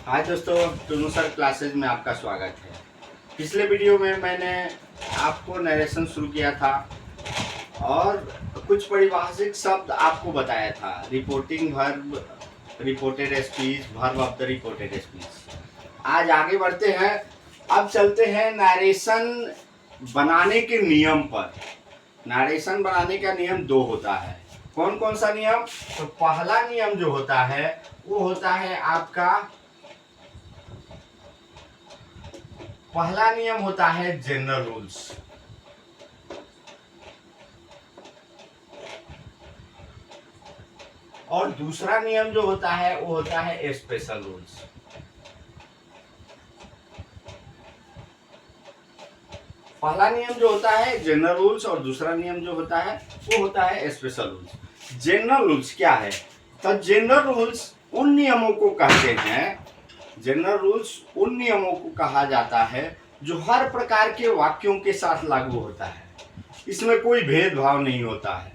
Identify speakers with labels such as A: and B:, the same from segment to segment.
A: हाय दोस्तों, टुनू sir classes में आपका स्वागत है। पिछले वीडियो में मैंने आपको नरेशन शुरू किया था और कुछ परिभाषिक शब्द आपको बताया था। Reporting verb, reported speech, verb of the reported speech. आज आगे बढ़ते हैं। अब चलते हैं नरेशन बनाने के नियम पर। नरेशन बनाने का नियम 2 होता है। कौन कौन सा नियम? तो पहला नियम जो होता है वो होता है आपका, पहला नियम होता है जनरल रूल्स। और दूसरा नियम जो होता है वो होता है स्पेशल रूल्स। पहला नियम जो होता है जनरल रूल्स और दूसरा नियम जो होता है वो होता है स्पेशल रूल्स। जनरल रूल्स क्या है? तो जनरल रूल्स उन नियमों को कहते हैं, जनरल रूल्स उन नियमों को कहा जाता है जो हर प्रकार के वाक्यों के साथ लागू होता है। इसमें कोई भेदभाव नहीं होता है।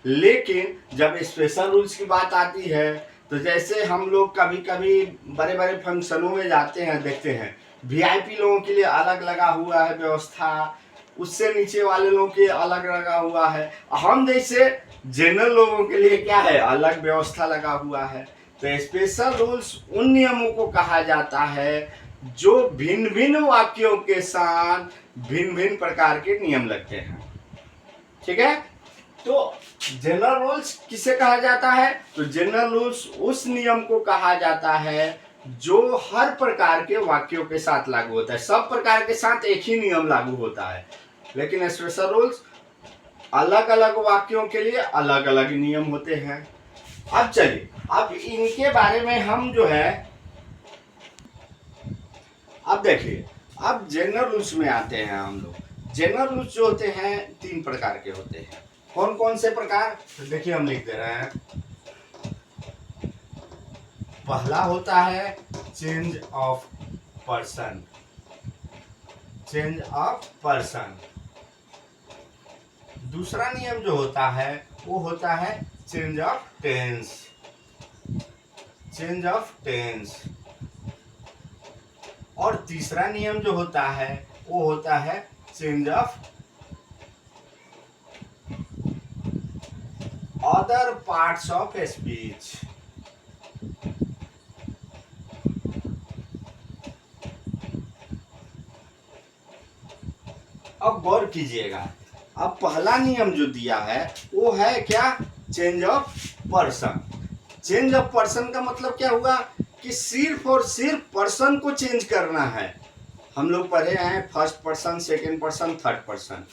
A: लेकिन जब स्पेशल रूल्स की बात आती है तो जैसे हम लोग कभी कभी बड़े बड़े फंक्शनों में जाते हैं, देखते हैं वीआईपी लोगों के लिए अलग लगा हुआ है व्यवस्था, उससे नीचे वाले लोगों के अलग लगा हुआ है, हम जैसे जनरल लोगों के लिए क्या है, अलग व्यवस्था लगा हुआ है। तो स्पेशल रूल्स उन नियमों को कहा जाता है जो भिन्न भिन्न वाक्यों के साथ भिन्न भिन्न प्रकार के नियम लगते हैं। ठीक है। तो जनरल रूल्स किसे कहा जाता है? तो जनरल रूल्स उस नियम को कहा जाता है जो हर प्रकार के वाक्यों के साथ लागू होता है। सब प्रकार के साथ एक ही नियम लागू होता है। लेकिन स्पेशल रूल्स अलग अलग वाक्यों के लिए अलग अलग नियम होते हैं। अब चलिए, अब इनके बारे में हम जो है, अब देखिए, अब जनरल रूल्स में आते हैं हम लोग। जनरल रूल्स जो होते हैं 3 प्रकार के होते हैं। कौन कौन से प्रकार? तो देखिए हम लिख दे रहे हैं। पहला होता है change of person, change of person. दूसरा नियम जो होता है वो होता है change of tense, change of tense. और तीसरा नियम जो होता है वो होता है change of other parts of speech. अब गौर कीजिएगा, अब पहला नियम जो दिया है वो है क्या? Change of person. Change of person का मतलब क्या हुआ कि सिर्फ और सिर्फ पर्सन को चेंज करना है। हम लोग पढ़े हैं first person, second person, third person,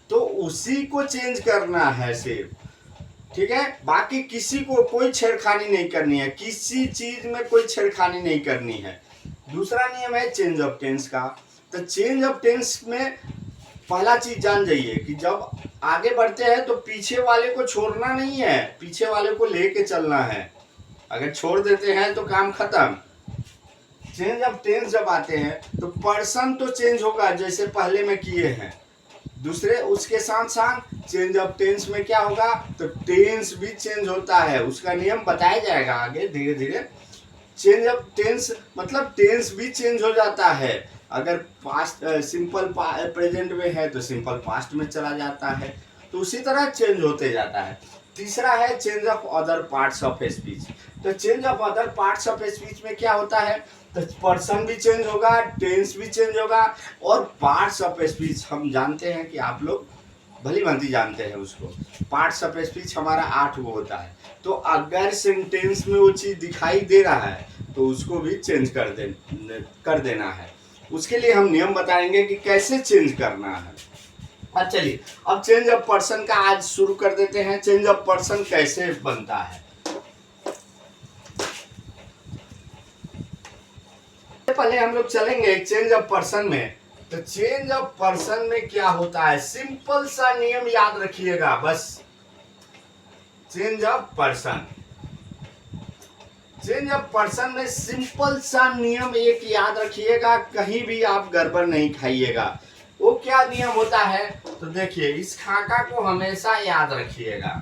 A: तो उसी को चेंज करना है सिर्फ। ठीक है। बाकी किसी को कोई छेड़खानी नहीं करनी है, किसी चीज में कोई छेड़खानी नहीं करनी है। दूसरा नियम है चेंज ऑफ टेंस का। तो चेंज ऑफ टेंस में पहला चीज जान जाइए कि जब आगे बढ़ते हैं तो पीछे वाले को छोड़ना नहीं है, पीछे वाले को लेके चलना है। अगर छोड़ देते हैं तो काम खत्म। चेंज ऑफ टेंस जब आते हैं तो पर्सन तो चेंज होगा जैसे पहले में किए हैं, दूसरे उसके साथ साथ चेंज ऑफ टेंस में क्या होगा? तो टेंस भी चेंज होता है। उसका नियम बताया जाएगा आगे धीरे धीरे। चेंज ऑफ टेंस मतलब टेंस भी चेंज हो जाता है। अगर पास्ट सिंपल प्रेजेंट में है तो सिंपल पास्ट में चला जाता है। तो उसी तरह चेंज होते जाता है। तीसरा है change of other parts of speech. तो change of other parts of speech में क्या होता है? तो पर्सन भी चेंज होगा, टेंस भी चेंज होगा, और पार्ट्स ऑफ स्पीच हम जानते हैं कि आप लोग भली भांति जानते हैं उसको। पार्ट्स ऑफ स्पीच हमारा 8 गो होता है। तो अगर सेंटेंस में वो चीज दिखाई दे रहा है तो उसको भी चेंज कर देना है। उसके लिए हम नियम बताएंगे कि कैसे चेंज करना है। अब चलिए, अब चेंज ऑफ पर्सन का आज शुरू कर देते हैं। चेंज ऑफ पर्सन कैसे बनता है? पहले हम लोग चलेंगे चेंज ऑफ पर्सन में। तो चेंज ऑफ पर्सन में क्या होता है? सिंपल सा नियम याद रखिएगा बस। Change of person, change of person में सिंपल सा नियम एक याद रखिएगा, कहीं भी आप गड़बड़ नहीं खाइएगा। वो क्या नियम होता है? तो देखिए, इस खाका को हमेशा याद रखिएगा।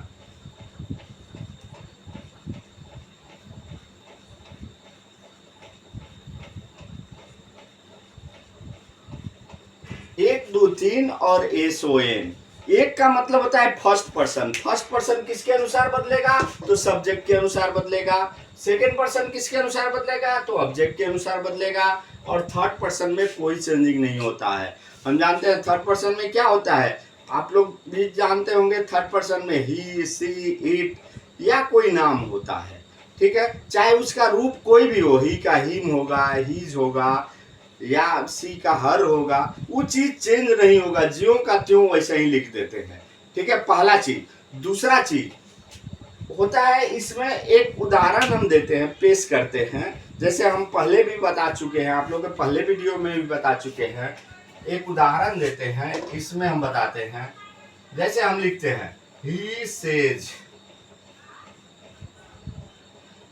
A: तीन और एसओएन। एक का मतलब होता है फर्स्ट पर्सन। फर्स्ट पर्सन किसके अनुसार बदलेगा? तो सब्जेक्ट के अनुसार बदलेगा। सेकेंड पर्सन किसके अनुसार बदलेगा? तो ऑब्जेक्ट के अनुसार बदलेगा। और थर्ड पर्सन में कोई चेंजिंग नहीं होता है। हम जानते हैं थर्ड पर्सन में क्या होता है, आप लोग भी जानते होंगे। थर्ड पर्सन में ही, सी, इट या कोई नाम होता है, ठीक है, चाहे उसका रूप कोई भी हो। ही का हिम होगा, हीज होगा, या सी का हर होगा, वो चीज चेंज नहीं होगा, ज्यों का त्यों वैसे ही लिख देते हैं, ठीक है, पहला चीज। दूसरा चीज होता है, इसमें एक उदाहरण हम देते हैं, पेश करते हैं, जैसे हम पहले भी बता चुके हैं, आप लोग के पहले वीडियो में भी बता चुके हैं। एक उदाहरण देते हैं, इसमें हम बताते हैं, जैसे हम लिखते हैं he says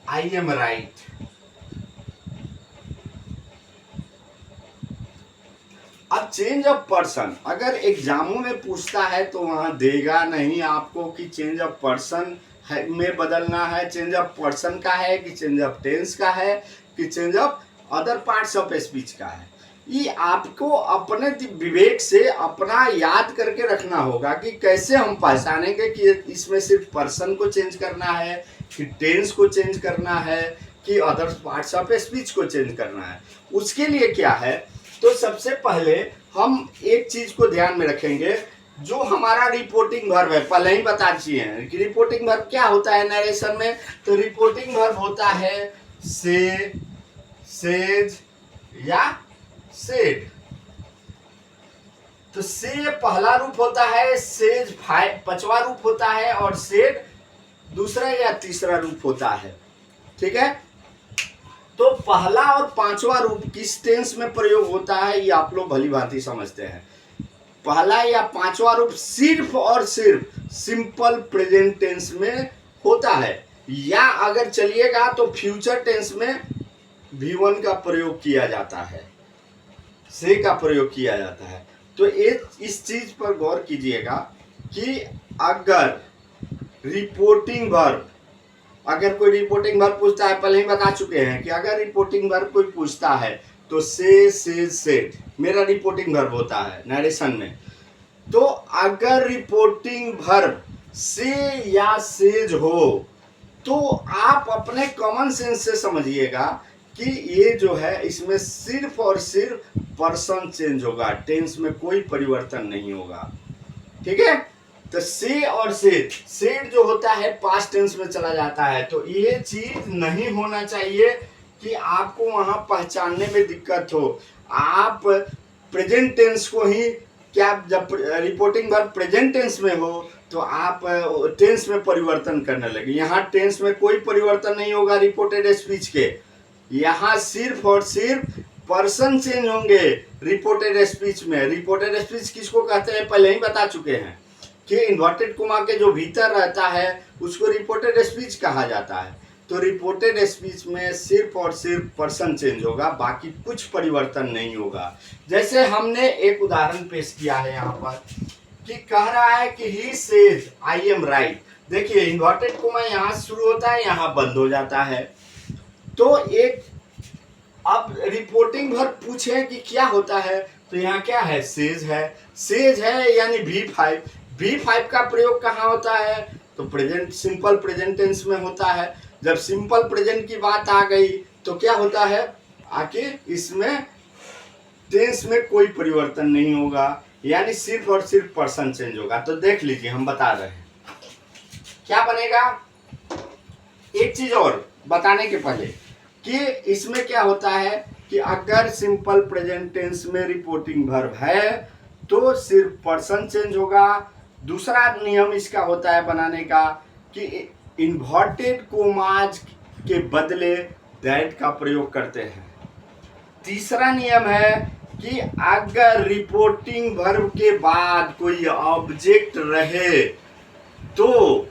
A: I am right. अब चेंज ऑफ पर्सन अगर एग्जामों में पूछता है तो वहां देगा नहीं आपको कि चेंज ऑफ पर्सन में बदलना है, चेंज ऑफ पर्सन का है कि चेंज ऑफ टेंस का है कि change of other parts of speech का है। ये आपको अपने विवेक से अपना याद करके रखना होगा कि कैसे हम पहचानेंगे कि इसमें सिर्फ पर्सन को चेंज करना है कि टेंस को चेंज करना है कि अदर पार्ट्स ऑफ स्पीच को चेंज करना है। उसके लिए क्या है, तो सबसे पहले हम एक चीज को ध्यान में रखेंगे, जो हमारा रिपोर्टिंग वर्ब है। पहले ही बता दिए हैं कि रिपोर्टिंग वर्ब क्या होता है नरेशन में। तो रिपोर्टिंग वर्ब होता है से, सेज या सेड। तो से पहला रूप होता है, सेज पांचवा रूप होता है और सेड दूसरा या तीसरा रूप होता है, ठीक है। तो पहला और पांचवा रूप किस टेंस में प्रयोग होता है ये आप लोग भली भांति समझते हैं। पहला या पांचवा रूप सिर्फ और सिर्फ सिंपल प्रेजेंट टेंस में होता है, या अगर चलिएगा तो फ्यूचर टेंस में V1 का प्रयोग किया जाता है, से का प्रयोग किया जाता है। तो इस चीज पर गौर कीजिएगा कि अगर रिपोर्टिंग वर्ब, अगर कोई रिपोर्टिंग वर्ब पूछता है, पहले ही बता चुके हैं कि अगर रिपोर्टिंग वर्ब कोई पूछता है तो से, सेज, सेड मेरा रिपोर्टिंग वर्ब होता है नरेशन में। तो अगर रिपोर्टिंग वर्ब से या सेज हो तो आप अपने कॉमन सेंस से समझिएगा कि ये जो है इसमें सिर्फ और सिर्फ पर्सन चेंज होगा, टेंस में कोई परिवर्तन नहीं होगा, ठीक है। तो से और सेड, सेड जो होता है पास्ट टेंस में चला जाता है। तो ये चीज नहीं होना चाहिए कि आपको वहां पहचानने में दिक्कत हो। आप प्रेजेंट टेंस को ही क्या, जब रिपोर्टिंग वर्ब प्रेजेंट टेंस में हो तो आप टेंस में परिवर्तन करने लगे। यहाँ टेंस में कोई परिवर्तन नहीं होगा रिपोर्टेड स्पीच के, यहाँ सिर्फ और सिर्फ पर्सन चेंज होंगे रिपोर्टेड स्पीच में। रिपोर्टेड स्पीच किसको कहते हैं पहले ही बता चुके हैं कि इन्वर्टेड कोमा के जो भीतर रहता है उसको रिपोर्टेड स्पीच कहा जाता है। तो रिपोर्टेड स्पीच में सिर्फ और सिर्फ पर्सन चेंज होगा, बाकी कुछ परिवर्तन नहीं होगा। जैसे हमने एक उदाहरण पेश किया है यहाँ पर कि कह रहा है कि he says I am right. देखिए इन्वर्टेड कोमा यहाँ शुरू होता है, यहाँ बंद हो जाता है। तो एक अब रिपोर्टिंग वर्ब पूछे कि क्या होता है, तो यहाँ क्या है, सेज है। सेज है यानी V5। V5 का प्रयोग कहाँ होता है, तो प्रेजेंट, सिंपल प्रेजेंट टेंस में होता है। जब सिंपल प्रेजेंट की बात आ गई तो क्या होता है, आखिर इसमें टेंस में कोई परिवर्तन नहीं होगा, यानी सिर्फ और सिर्फ पर्सन चेंज होगा। तो देख लीजिए हम बता रहे हैं क्या बनेगा। एक चीज और बताने के पहले कि इसमें क्या होता है कि अगर सिंपल प्रेजेंट टेंस में रिपोर्टिंग वर्ब है तो सिर्फ पर्सन चेंज होगा। दूसरा नियम इसका होता है बनाने का कि इन्वर्टेड कोमाज के बदले दैट का प्रयोग करते हैं। तीसरा नियम है कि अगर रिपोर्टिंग वर्ब के बाद कोई ऑब्जेक्ट रहे तो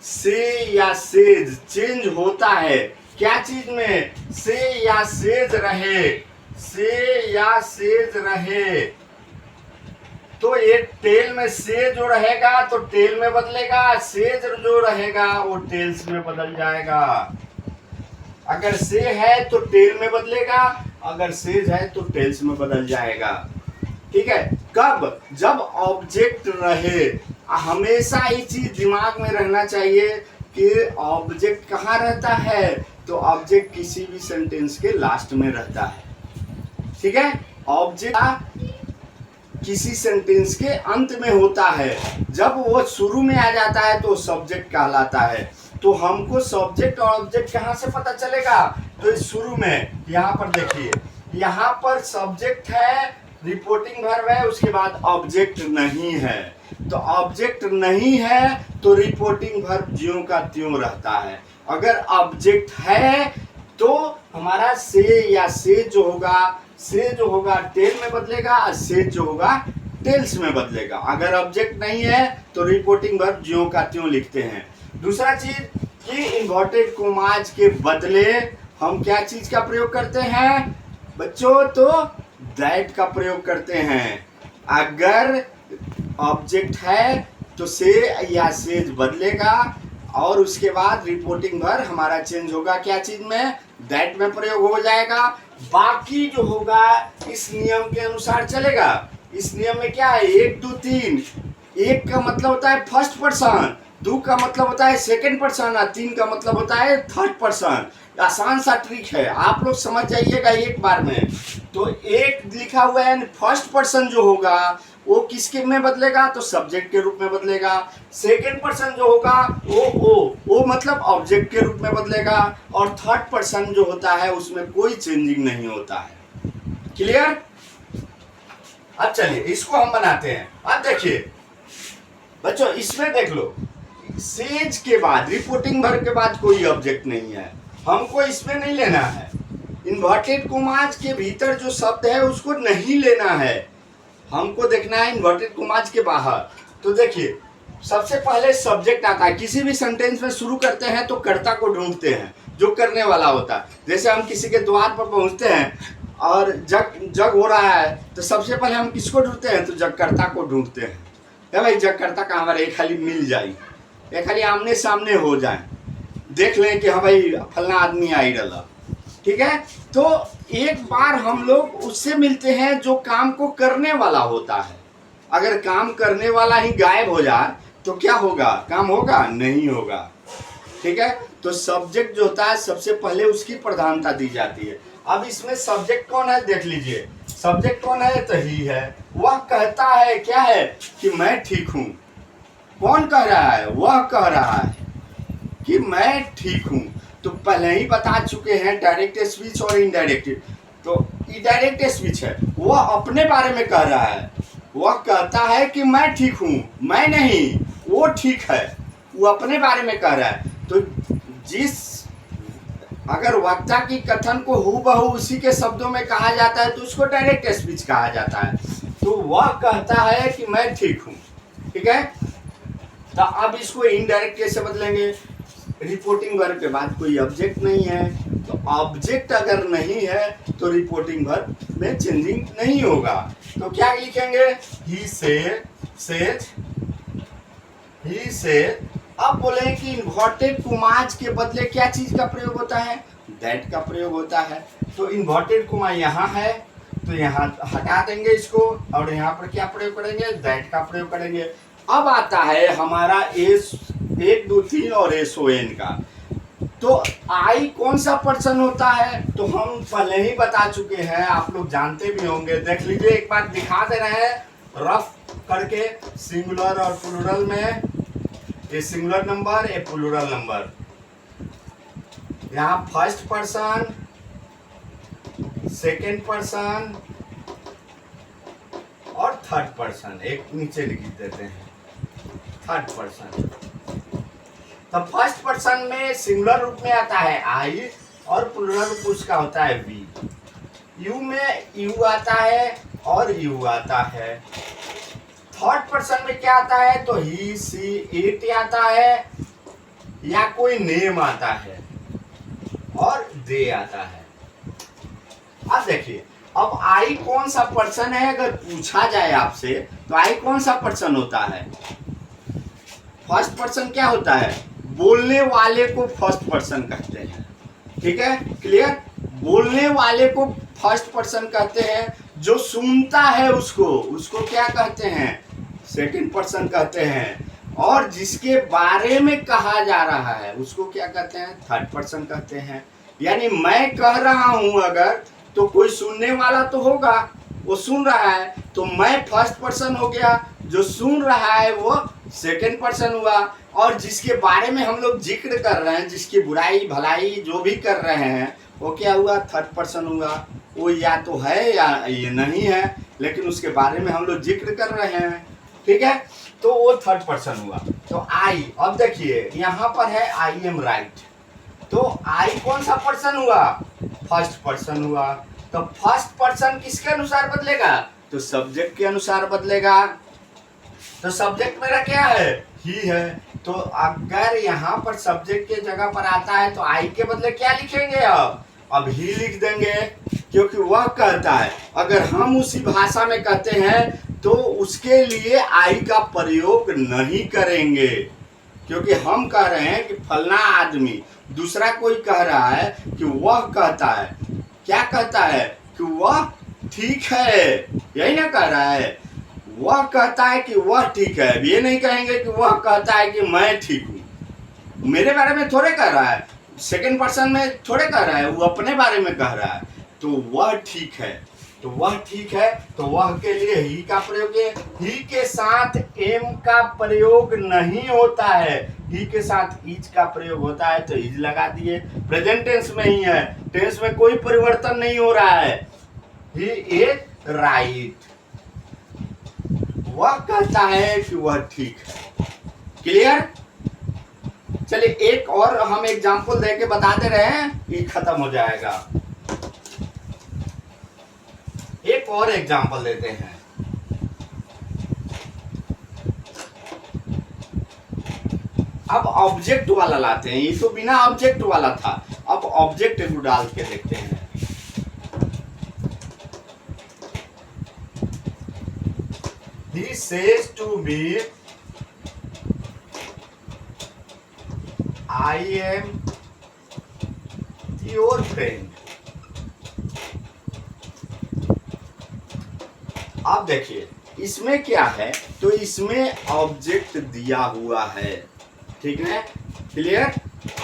A: से या सेज चेंज होता है। क्या चीज में, से या सेज रहे, से या सेज रहे तो एक टेल में से जो रहेगा तो टेल में बदलेगा, सेज जो रहेगा वो टेल्स में बदल जाएगा। अगर से है तो टेल में बदलेगा, अगर सेज है तो टेल्स में बदल जाएगा, ठीक है। कब? जब ऑब्जेक्ट रहे। हमेशा ये चीज दिमाग में रहना चाहिए कि ऑब्जेक्ट कहाँ रहता है, तो ऑब्जेक्ट किसी भी सेंटेंस के लास्ट में रहता है। ठीक है, ऑब्जेक्ट किसी सेंटेंस के अंत में होता है। जब वो शुरू में आ जाता है तो सब्जेक्ट कहलाता है। तो हमको सब्जेक्ट और ऑब्जेक्ट कहाँ से पता चलेगा? तो इस शुरू में यहाँ पर देखिए, यहाँ पर सब्जेक्ट है, रिपोर्टिंग वर्ब है, उसके बाद ऑब्जेक्ट नहीं है। तो ऑब्जेक्ट नहीं है तो रिपोर्टिंग वर्ब ज्यों का त्यों रहता है। अगर ऑब्जेक्ट है तो हमारा से या से जो होगा टेल में बदलेगा, और से जो होगा टेल्स में बदलेगा। अगर ऑब्जेक्ट नहीं है तो रिपोर्टिंग वर्ब ज्यों का त्यों लिखते हैं। दूसरा चीज कि इन्वर्टेड कॉमाज के बदले हम क्या चीज का प्रयोग करते हैं बच्चों? तो दैट का प्रयोग करते हैं। अगर ऑब्जेक्ट है तो से या सेज बदलेगा, और उसके बाद रिपोर्टिंग वर्ब हमारा चेंज होगा क्या चीज में? दैट में प्रयोग हो जाएगा। बाकी जो होगा इस नियम के अनुसार चलेगा। इस नियम में क्या है? 1 2 3। 1 का मतलब होता है फर्स्ट पर्सन, 2 का मतलब होता है सेकंड पर्सन, और 3 का मतलब होता है थर्ड पर्सन। आसान सा ट्रिक है, आप लोग समझ जाइएगा एक बार में। तो 1 लिखा हुआ है, फर्स्ट पर्सन जो होगा वो किसके में बदलेगा? तो सब्जेक्ट के रूप में बदलेगा। सेकंड पर्सन जो होगा वो मतलब ऑब्जेक्ट के रूप में बदलेगा, और थर्ड पर्सन जो होता है उसमें कोई चेंजिंग नहीं होता है। क्लियर? अब चलिए इसको हम बनाते हैं। अब देखिए बच्चों, इसमें देख लो, सेज के बाद रिपोर्टिंग वर्ब के बाद कोई ऑब्जेक्ट नहीं है, हमको इसमें नहीं लेना है। इन्वर्टेड कॉमाज के भीतर जो शब्द है उसको नहीं लेना है, हमको देखना है इन्वर्टेड कॉमाज के बाहर। तो देखिए सबसे पहले सब्जेक्ट आता है। किसी भी सेंटेंस में शुरू करते हैं तो कर्ता को ढूंढते हैं, जो करने वाला होता है। जैसे हम किसी के द्वार पर पहुंचते हैं और जग हो रहा है तो सबसे पहले हम किसको ढूंढते हैं? तो जगकर्ता को ढूंढते हैं। है भाई, जगकर्ता कहाँ? हमारे एक खाली मिल जाए, एक खाली आमने सामने हो जाए, देख लें कि हाँ भाई फलना आदमी आई रहा। ठीक है, तो एक बार हम लोग उससे मिलते हैं जो काम को करने वाला होता है। अगर काम करने वाला ही गायब हो जाए तो क्या होगा? काम होगा? नहीं होगा। ठीक है, तो सब्जेक्ट जो होता है सबसे पहले उसकी प्रधानता दी जाती है। अब इसमें सब्जेक्ट कौन है देख लीजिए। सब्जेक्ट कौन है? तो ही है। वह कहता है क्या है? कि मैं ठीक हूं। कौन कह रहा है? वह कह रहा है कि मैं ठीक हूं। तो पहले ही बता चुके हैं डायरेक्ट स्पीच और इनडायरेक्ट। तो इनडायरेक्ट स्पीच है, वह अपने बारे में कह रहा है। वह कहता है कि मैं ठीक हूं, मैं नहीं, वो ठीक है, वो अपने बारे में कह रहा है। तो अगर वक्ता की कथन को हूबहू उसी के शब्दों में कहा जाता है तो उसको डायरेक्ट स्पीच कहा जाता है। तो वह कहता है कि मैं ठीक हूं। ठीक है, तो अब इसको इनडायरेक्ट कैसे बदलेंगे? रिपोर्टिंग वर्ब के बाद कोई ऑब्जेक्ट नहीं है, तो ऑब्जेक्ट अगर नहीं है तो रिपोर्टिंग वर्ब में चेंजिंग नहीं होगा। तो क्या लिखेंगे? He says. अब बोले कि इन्वर्टेड कॉमाज के बदले क्या चीज का प्रयोग होता है? दैट का प्रयोग होता है। तो इन्वर्टेड कॉमा यहाँ है तो यहाँ हटा देंगे इसको, और यहाँ पर क्या प्रयोग करेंगे? दैट का प्रयोग करेंगे। अब आता है हमारा एस 1 2 3 और SON का। तो आई कौन सा पर्सन होता है? तो हम पहले ही बता चुके हैं, आप लोग जानते भी होंगे। देख लीजिए, एक बार दिखा दे रहे हैं रफ करके, सिंगुलर और प्लूरल में। ये सिंगुलर नंबर, ये प्लूरल नंबर। यहाँ फर्स्ट पर्सन, सेकेंड पर्सन और थर्ड पर्सन। एक नीचे लिख देते हैं थर्ड पर्सन। तो फर्स्ट पर्सन में सिंगुलर रूप में आता है आई, और प्लूरल रूप उसका होता है वी। यू में यू आता है और यू आता है। थर्ड पर्सन में क्या आता है? तो ही सी इट आता है, या कोई नेम आता है, और दे आता है। अब देखिए, अब आई कौन सा पर्सन है अगर पूछा जाए आपसे, तो आई कौन सा पर्सन होता है? फर्स्ट पर्सन क्या होता है? बोलने वाले को फर्स्ट पर्सन कहते हैं। ठीक है, क्लियर? बोलने वाले को फर्स्ट पर्सन कहते हैं। जो सुनता है उसको क्या कहते हैं, सेकंड पर्सन कहते हैं। और जिसके बारे में कहा जा रहा है उसको क्या कहते हैं, थर्ड पर्सन कहते हैं। यानी मैं कह रहा हूं अगर, तो कोई सुनने वाला तो होगा, वो सुन रहा है, तो मैं फर्स्ट पर्सन हो गया, जो सुन रहा है वो सेकंड पर्सन हुआ, और जिसके बारे में हम लोग जिक्र कर रहे हैं, जिसकी बुराई भलाई जो भी कर रहे हैं, वो क्या हुआ, थर्ड पर्सन हुआ। वो या तो है या ये नहीं है, लेकिन उसके बारे में हम लोग जिक्र कर रहे हैं, ठीक है, तो वो थर्ड पर्सन हुआ। तो आई, अब देखिए यहाँ पर है आई एम राइट, तो आई कौन सा पर्सन हुआ, फर्स्ट पर्सन हुआ। तो फर्स्ट पर्सन किसके अनुसार बदलेगा, तो सब्जेक्ट के अनुसार बदलेगा। तो सब्जेक्ट मेरा क्या है, ही है। तो अगर यहाँ पर सब्जेक्ट के जगह पर आता है तो आई के बदले क्या लिखेंगे, अब ही लिख देंगे, क्योंकि वह कहता है। अगर हम उसी भाषा में कहते हैं तो उसके लिए आई का प्रयोग नहीं करेंगे, क्योंकि हम कह रहे हैं कि फलना आदमी, दूसरा कोई कह रहा है कि वह कहता है, क्या कहता है, कि वह ठीक है, यही ना कह रहा है। वह कहता है कि वह ठीक है, ये नहीं कहेंगे कि वह कहता है कि मैं ठीक हूं। मेरे बारे में थोड़े कह रहा है, सेकंड पर्सन में थोड़े कह रहा है, वो अपने बारे में कह रहा है। तो वह ठीक है, तो वह ठीक है, तो वह के लिए ही का प्रयोग है। ही के साथ एम का प्रयोग नहीं होता है, ही के साथ इज का प्रयोग होता है, तो इज लगा दिए। प्रेजेंट टेंस में ही है, टेंस में कोई परिवर्तन नहीं हो रहा है। ही इज राइट, वह कहता है कि वह ठीक है। क्लियर। चलिए एक और हम एग्जांपल देके बता दे रहे हैं, ये खत्म हो जाएगा। एक और एग्जांपल देते हैं। अब ऑब्जेक्ट वाला लाते हैं, ये तो बिना ऑब्जेक्ट वाला था, अब ऑब्जेक्ट को डाल के देखते हैं। He says to me, I am your friend. अब देखिए इसमें क्या है, तो इसमें ऑब्जेक्ट दिया हुआ है, ठीक है, क्लियर।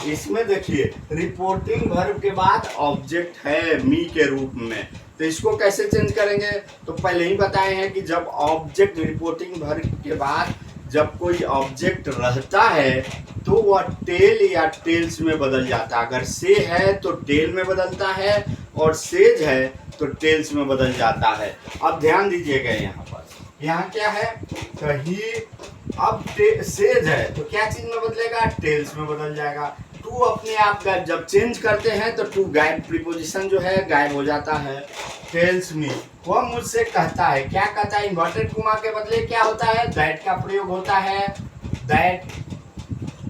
A: इसमें देखिए रिपोर्टिंग वर्ब के बाद ऑब्जेक्ट है मी के रूप में, तो इसको कैसे चेंज करेंगे, तो पहले ही बताए हैं कि जब ऑब्जेक्ट रिपोर्टिंग वर्ब के बाद जब कोई ऑब्जेक्ट रहता है तो वह टेल या टेल्स में बदल जाता है। अगर से है तो टेल में बदलता है, और सेज है तो टेल्स में बदल जाता है। अब ध्यान दीजिएगा यहाँ पर, यहाँ क्या है, कहीं अब सेज है तो क्या चीज में बदलेगा, टेल्स में बदल जाएगा। टू अपने आप का जब चेंज करते हैं तो टू गायब, प्रीपोजिशन जो है गायब हो जाता है। टेल्स मी, वह मुझसे कहता है, क्या कहता है, इन्वर्टेड कॉमा के बदले क्या होता है, दैट का प्रयोग होता है। दैट।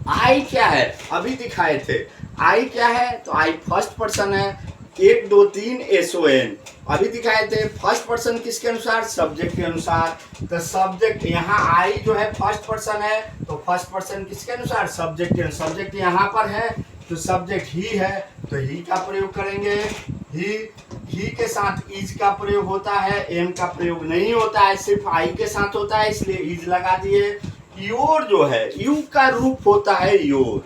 A: आई क्या है, अभी दिखाए थे, आई क्या है, तो आई फर्स्ट पर्सन है, 1 2 3 SON, अभी दिखाए थे फर्स्ट पर्सन किसके अनुसार, सब्जेक्ट के अनुसार। तो सब्जेक्ट यहाँ आई जो है फर्स्ट पर्सन है, तो फर्स्ट पर्सन किसके अनुसार, सब्जेक्ट के। सब्जेक्ट यहाँ पर है तो सब्जेक्ट ही है, तो ही का प्रयोग करेंगे। ही के साथ इज का प्रयोग होता है, एम का प्रयोग नहीं होता है, सिर्फ आई के साथ होता है, इसलिए इज लगा दिए। योर जो है, यू का रूप होता है योर,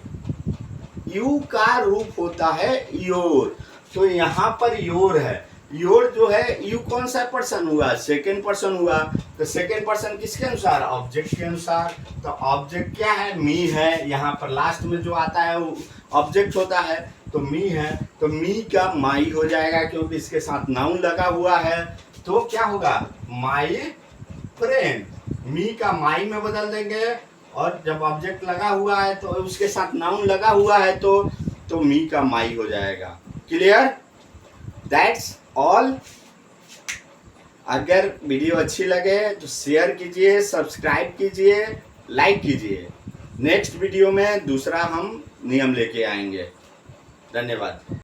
A: यू का रूप होता है योर, तो यहाँ पर योर है। योर जो है, यू कौन सा पर्सन हुआ, सेकंड पर्सन हुआ, तो सेकंड पर्सन किसके अनुसार, ऑब्जेक्ट के अनुसार। तो ऑब्जेक्ट क्या है, मी है, यहाँ पर लास्ट में जो आता है वो ऑब्जेक्ट होता है, तो मी है, तो मी का माई हो जाएगा, क्योंकि इसके साथ नाउन लगा हुआ है, तो क्या होगा, माई फ्रेंड। मी का माई में बदल देंगे, और जब ऑब्जेक्ट लगा हुआ है तो उसके साथ नाउन लगा हुआ है, तो मी का माई हो जाएगा। क्लियर। That's all. अगर वीडियो अच्छी लगे तो शेयर कीजिए, सब्सक्राइब कीजिए, लाइक कीजिए। नेक्स्ट वीडियो में दूसरा हम नियम लेके आएंगे। धन्यवाद।